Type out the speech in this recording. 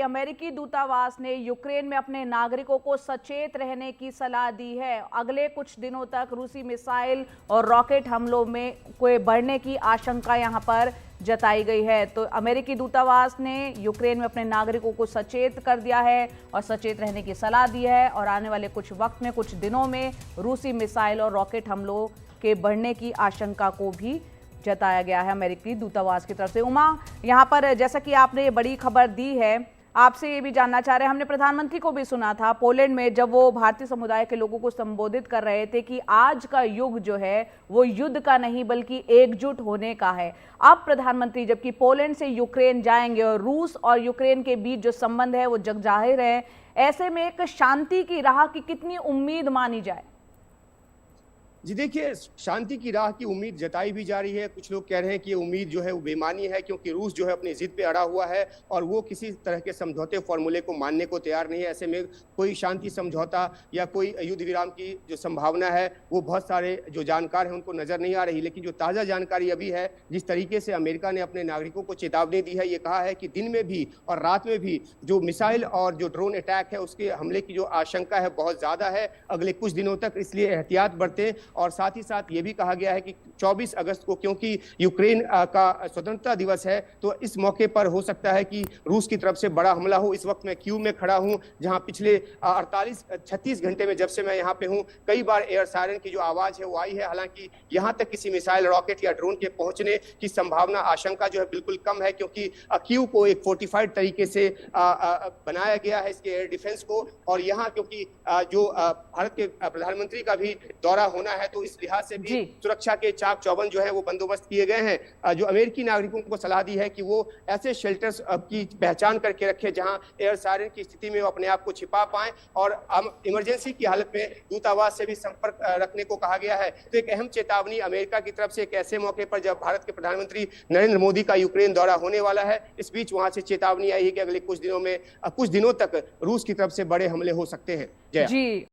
अमेरिकी दूतावास ने यूक्रेन में अपने नागरिकों को सचेत रहने की सलाह दी है। अगले कुछ दिनों तक रूसी मिसाइल और रॉकेट हमलों में कोई बढ़ने की आशंका यहां पर जताई गई है। तो अमेरिकी दूतावास ने यूक्रेन में अपने नागरिकों को सचेत कर दिया है और सचेत रहने की सलाह दी है और आने वाले कुछ वक्त में, कुछ दिनों में रूसी मिसाइल और रॉकेट हमलों के बढ़ने की आशंका को भी जताया गया है अमेरिकी दूतावास की तरफ से। उमा, यहाँ पर जैसा कि आपने ये बड़ी खबर दी है, आपसे ये भी जानना चाह रहे हैं, हमने प्रधानमंत्री को भी सुना था पोलैंड में जब वो भारतीय समुदाय के लोगों को संबोधित कर रहे थे कि आज का युग जो है वो युद्ध का नहीं बल्कि एकजुट होने का है। अब प्रधानमंत्री जबकि पोलैंड से यूक्रेन जाएंगे और रूस और यूक्रेन के बीच जो संबंध है वो जगजाहिर है, ऐसे में एक शांति की राह की कितनी उम्मीद मानी जाए? जी देखिए, शांति की राह की उम्मीद जताई भी जा रही है। कुछ लोग कह रहे हैं कि ये उम्मीद जो है वो बेमानी है, क्योंकि रूस जो है अपनी जिद पे अड़ा हुआ है और वो किसी तरह के समझौते फॉर्मूले को मानने को तैयार नहीं है। ऐसे में कोई शांति समझौता या कोई युद्ध विराम की जो संभावना है वो बहुत सारे जो जानकार हैं उनको नजर नहीं आ रही। लेकिन जो ताज़ा जानकारी अभी है, जिस तरीके से अमेरिका ने अपने नागरिकों को चेतावनी दी है, ये कहा है कि दिन में भी और रात में भी जो मिसाइल और जो ड्रोन अटैक है उसके हमले की जो आशंका है बहुत ज़्यादा है अगले कुछ दिनों तक, इसलिए एहतियात बरतें। और साथ ही साथ ये भी कहा गया है कि 24 अगस्त को, क्योंकि यूक्रेन का स्वतंत्रता दिवस है, तो इस मौके पर हो सकता है कि रूस की तरफ से बड़ा हमला हो। इस वक्त मैं कीव में खड़ा हूं, जहां पिछले 36 घंटे में जब से मैं यहां पे हूं, कई बार एयर सायरन की जो आवाज है वो आई है। हालांकि यहां तक किसी मिसाइल, रॉकेट या ड्रोन के पहुंचने की संभावना, आशंका जो है बिल्कुल कम है, क्योंकि कीव को एक फोर्टिफाइड तरीके से बनाया गया है इसके एयर डिफेंस को। और यहाँ क्योंकि जो भारत के प्रधानमंत्री का भी दौरा होना है, तो इस लिहाज से भी सुरक्षा के चाक चौबंद जो है वो बंदोबस्त किए गए हैं। जो अमेरिकी नागरिकों को सलाह दी है कि वो ऐसे शेल्टर्स की पहचान करके रखें जहां एयर सायरन की स्थिति में वो अपने आप को छिपा पाएं, और इमरजेंसी की हालत में दूतावास से भी संपर्क रखने को कहा गया है। तो एक अहम चेतावनी अमेरिका की तरफ से एक ऐसे मौके पर जब भारत के प्रधानमंत्री नरेंद्र मोदी का यूक्रेन दौरा होने वाला है। इस बीच वहां से चेतावनी आई है कि अगले कुछ दिनों तक रूस की तरफ से बड़े हमले हो सकते हैं। जय। जी।